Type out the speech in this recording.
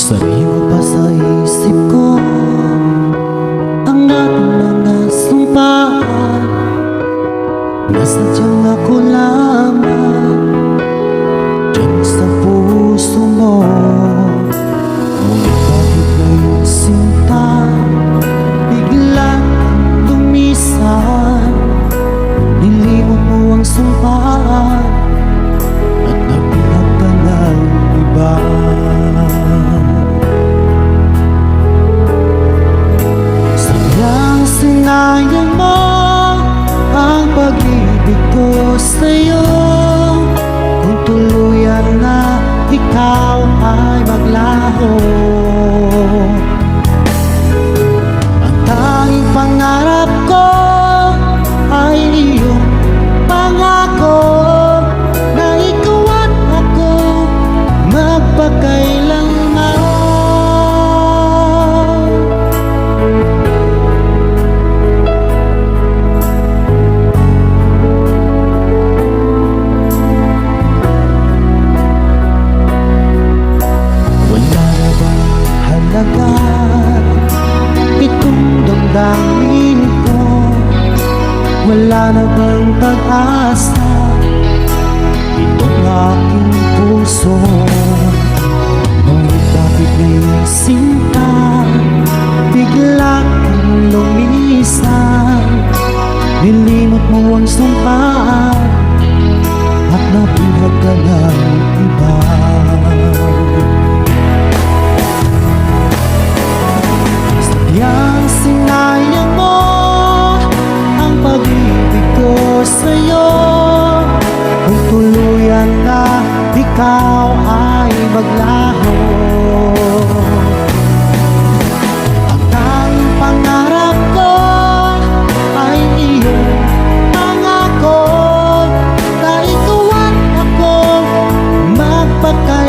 Sariwa pa sa isip ko ang ating mga sumpaan, na sadyang ako lamang dyan sa puso mo. Ngunit bakit ngayong sinta biglang tumisan? Nilimot mo ang sumpaan at napihag ka ng iba. Sinayang mo ang pag-ibig ko sa'yo, kung tuluyan na ikaw ay maglaho. Ang tanging pangarap ko ay iyong pangako, na ikaw at ako magpakailanman. Itong damdamin ko, wala na bang pag-asa? Itong aking puso, ngunit bakit ngayong sinta biglang lumisan? Nilimot mo ang sumpaan at napihag ka ng iba. Yang sinayang mo ang pag-ibig ko sa'yo, kung tuluyan na ikaw ay maglaho. Ang tanging pangarap ko ay iyong pangako, na ikaw at ako magpakailanman.